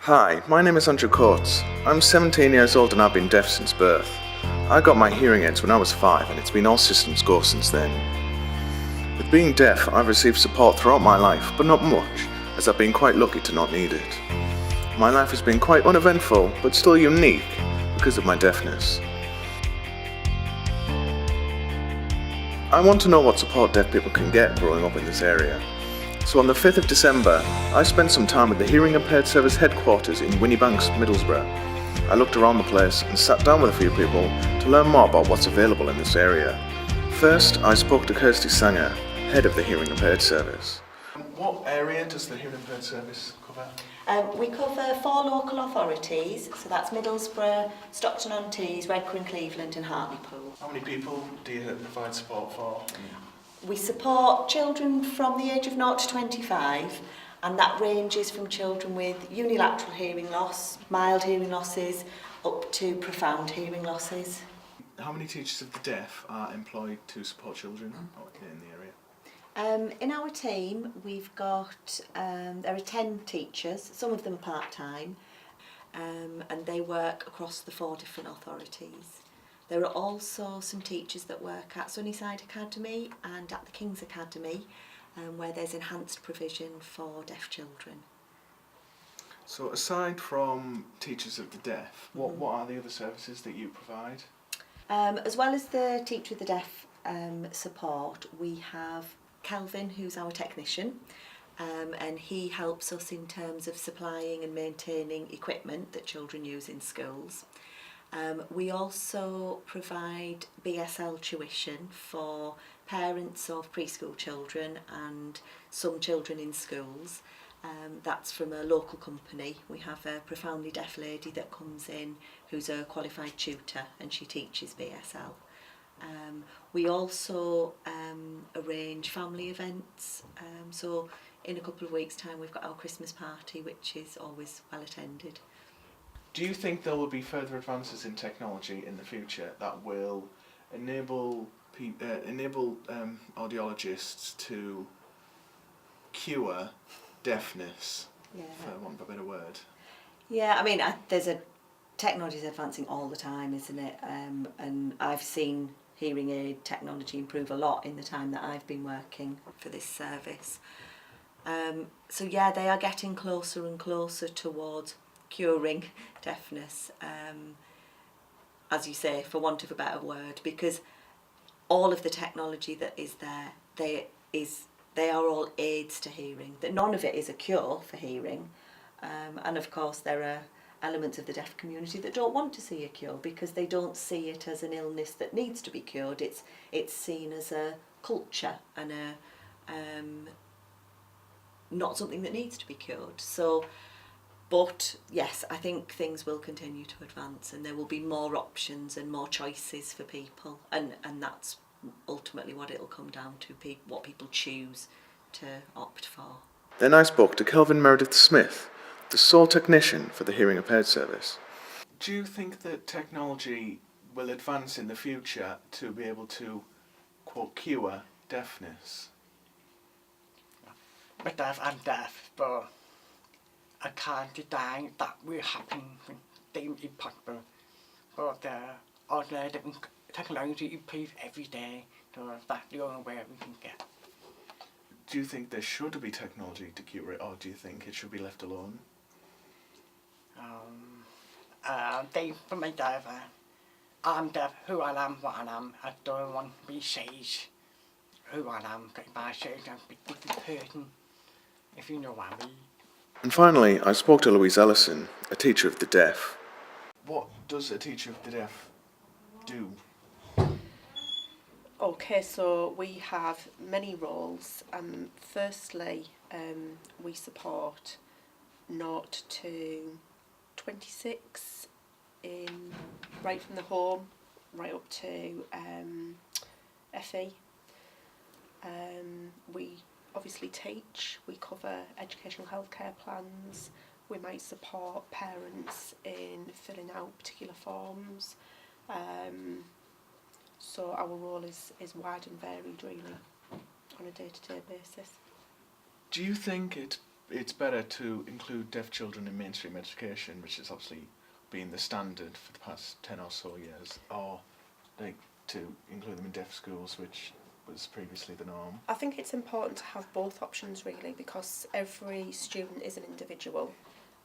Hi, my name is Andrew Coates. I'm 17 years old and I've been deaf since birth. I got my hearing aids when I was 5 and it's been all systems go since then. With being deaf, I've received support throughout my life, but not much, as I've been quite lucky to not need it. My life has been quite uneventful, but still unique because of my deafness. I want to know what support deaf people can get growing up in this area. So on the 5th of December, I spent some time at the Hearing Impaired Service headquarters in Winniebanks, Middlesbrough. I looked around the place and sat down with a few people to learn more about what's available in this area. First, I spoke to Kirsty Sonya, head of the Hearing Impaired Service. What area does the Hearing Impaired Service cover? We cover 4 local authorities, so that's Middlesbrough, Stockton-on-Tees, Redcar and Cleveland and Hartlepool. How many people do you provide support for? We support children from the age of 0 to 25, and that ranges from children with unilateral hearing loss, mild hearing losses, up to profound hearing losses. How many teachers of the deaf are employed to support children in the area? In our team, we've got, there are 10 teachers, some of them are part-time, and they work across the 4 different authorities. There are also some teachers that work at Sunnyside Academy and at the King's Academy, where there's enhanced provision for deaf children. So aside from teachers of the deaf, what are the other services that you provide? As well as the Teacher of the Deaf support, we have Kelvin, who's our technician, and he helps us in terms of supplying and maintaining equipment that children use in schools. We also provide BSL tuition for parents of preschool children and some children in schools. That's from a local company. We have a profoundly deaf lady that comes in who's a qualified tutor and she teaches BSL. We also arrange family events. So in a couple of weeks' time we've got our Christmas party, which is always well attended. Do you think there will be further advances in technology in the future that will enable audiologists to cure deafness, for want of a better word? Yeah, I mean, technology is advancing all the time, isn't it? And I've seen hearing aid technology improve a lot in the time that I've been working for this service. So yeah, they are getting closer and closer towards curing deafness, as you say, for want of a better word, because all of the technology that is there, they are all aids to hearing. That none of it is a cure for hearing, and of course there are elements of the deaf community that don't want to see a cure because they don't see it as an illness that needs to be cured. It's seen as a culture and not something that needs to be cured. So. But yes, I think things will continue to advance and there will be more options and more choices for people, and that's ultimately what it'll come down to, what people choose to opt for. Then I spoke to Kelvin Meredith Smith, the sole technician for the Hearing Impaired Service. Do you think that technology will advance in the future to be able to, quote, cure deafness? But I'm deaf, but I can't deny that will happen when things impossible. But all the different technology improves every day, so that's the only way we can get. Do you think there should be technology to cure it, or do you think it should be left alone? For my deaf, I'm deaf, who I am, what I am. I don't want to be changed who I am, because if I change, I'm a different person, if you know what I mean. And finally, I spoke to Louise Ellison, a teacher of the deaf. What does a teacher of the deaf do? Okay, so we have many roles. Firstly, we support 0 to 26 right from the home, right up to FE. We obviously teach, we cover educational healthcare plans, we might support parents in filling out particular forms. So our role is wide and varied really on a day-to-day basis. Do you think it it's better to include deaf children in mainstream education, which has obviously been the standard for the past 10 or so years, or like to include them in deaf schools, which was previously the norm? I think it's important to have both options really, because every student is an individual,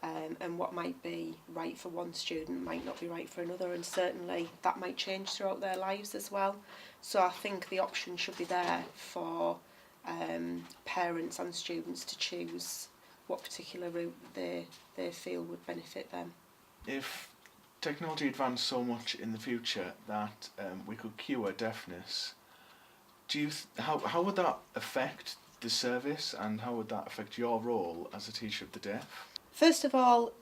and what might be right for one student might not be right for another, and certainly that might change throughout their lives as well. So I think the option should be there for parents and students to choose what particular route they feel would benefit them. If technology advanced so much in the future that we could cure deafness, how would that affect the service, and how would that affect your role as a teacher of the deaf? First of all,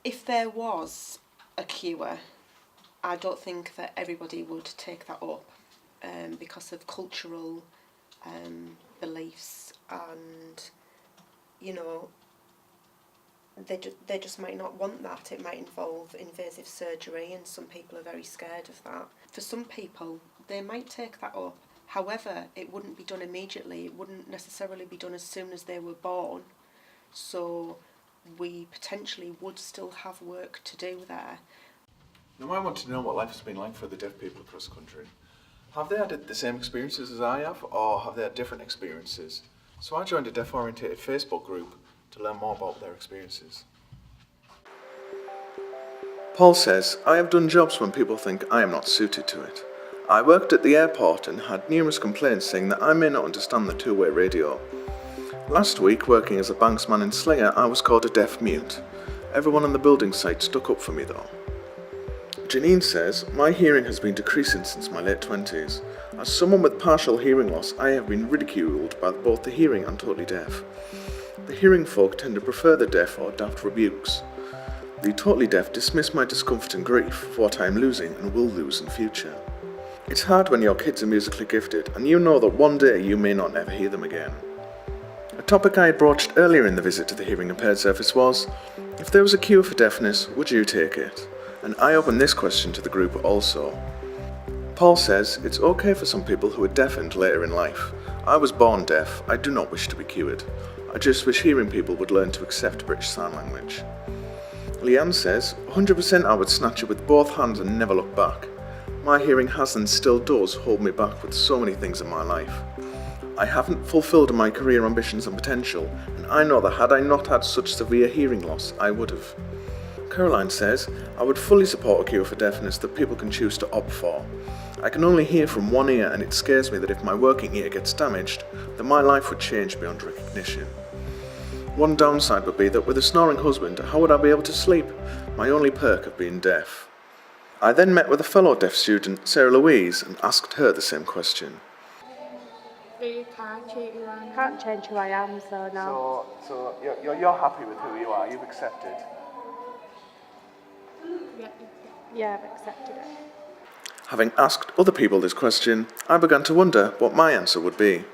if there was a cure, I don't think that everybody would take that up because of cultural beliefs, and you know, they just might not want that. It might involve invasive surgery, and some people are very scared of that. For some people, they might take that up. However, it wouldn't be done immediately. It wouldn't necessarily be done as soon as they were born. So we potentially would still have work to do there. Now, I want to know what life has been like for the deaf people across the country. Have they had the same experiences as I have, or have they had different experiences? So I joined a deaf-orientated Facebook group to learn more about their experiences. Paul says, I have done jobs when people think I am not suited to it. I worked at the airport and had numerous complaints saying that I may not understand the two-way radio. Last week, working as a banksman in Slinger, I was called a deaf mute. Everyone on the building site stuck up for me though. Janine says, my hearing has been decreasing since my late 20s. As someone with partial hearing loss, I have been ridiculed by both the hearing and totally deaf. The hearing folk tend to prefer the deaf or daft rebukes. The totally deaf dismiss my discomfort and grief for what I am losing and will lose in future. It's hard when your kids are musically gifted and you know that one day you may not ever hear them again. A topic I had broached earlier in the visit to the hearing impaired service was, if there was a cure for deafness, would you take it? And I opened this question to the group also. Paul says, it's okay for some people who are deafened later in life. I was born deaf, I do not wish to be cured. I just wish hearing people would learn to accept British Sign Language. Leanne says, 100% I would snatch it with both hands and never look back. My hearing has and still does hold me back with so many things in my life. I haven't fulfilled my career ambitions and potential, and I know that had I not had such severe hearing loss, I would have. Caroline says, I would fully support a cure for deafness that people can choose to opt for. I can only hear from one ear, and it scares me that if my working ear gets damaged, then my life would change beyond recognition. One downside would be that with a snoring husband, how would I be able to sleep? My only perk of being deaf. I then met with a fellow deaf student, Sarah Louise, and asked her the same question. You can't change who I am. Can't change who I am, so no. So you're happy with who you are, you've accepted? Yeah, I've accepted it. Having asked other people this question, I began to wonder what my answer would be.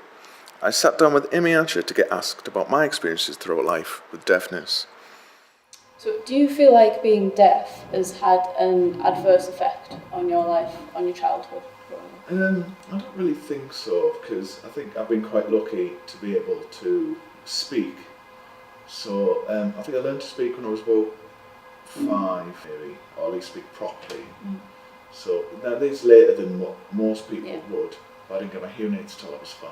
I sat down with Amy Archer to get asked about my experiences throughout life with deafness. So do you feel like being deaf has had an adverse effect on your life, on your childhood? I don't really think so, because I think I've been quite lucky to be able to speak. So I think I learned to speak when I was about 5, maybe, or at least speak properly. So that is later than what most people would. But I didn't get my hearing aids until I was 5.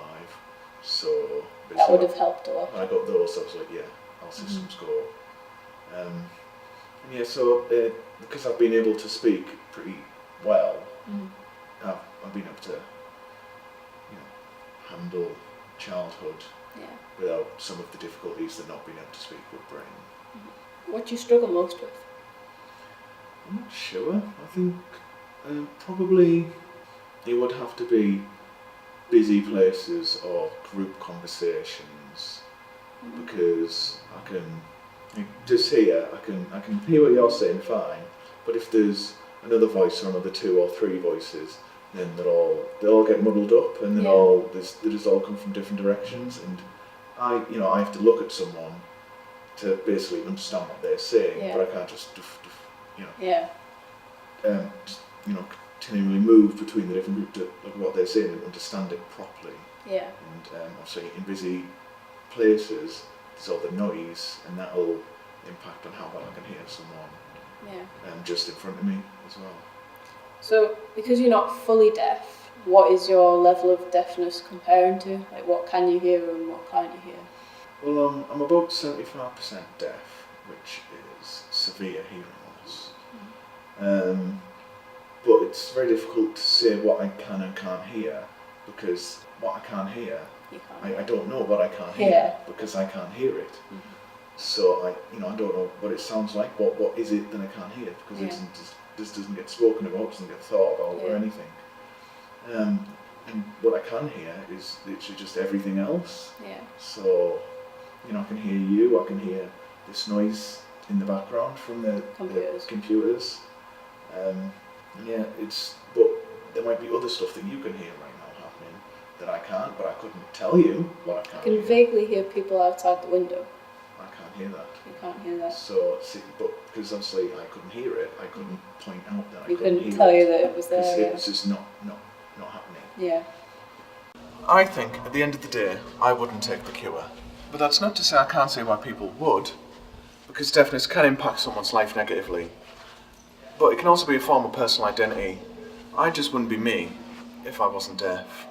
So that would have helped a lot. When I got those, I was like, yeah, our systems go. And yeah, so because I've been able to speak pretty well, I've been able to, handle childhood without some of the difficulties that not being able to speak would bring. What do you struggle most with? I'm not sure. I think probably it would have to be busy places or group conversations, because I can just hear, I can hear what you're saying fine, but if there's another voice or another 2 or 3 voices, then they'll all get muddled up, and they just all come from different directions, and I have to look at someone to basically understand what they're saying, but I can't just continually move between the different groups to look at what they're saying and understand it properly. And obviously in busy places, there's all the noise, and that'll impact on how well I can hear someone just in front of me as well. So, because you're not fully deaf, what is your level of deafness comparing to? Like, what can you hear and what can't you hear? Well, I'm about 75% deaf, which is severe hearing loss. But it's very difficult to say what I can and can't hear, because what I can't hear, I don't know what I can't hear because I can't hear it. So I don't know what it sounds like. What is it that I can't hear, because it just doesn't get spoken about, doesn't get thought about or anything. And what I can hear is literally just everything else. So I can hear you. I can hear this noise in the background from the computers. But there might be other stuff that you can hear right now happening that I can't, but I couldn't tell you what I can't hear. I can vaguely hear people outside the window. I can't hear that. You can't hear that. So, but because obviously I couldn't hear it, I couldn't point out that I You couldn't hear couldn't tell you that it was because there. it was just not happening. Yeah. I think at the end of the day, I wouldn't take the cure. But that's not to say I can't see why people would, because deafness can impact someone's life negatively. But it can also be a form of personal identity. I just wouldn't be me if I wasn't deaf.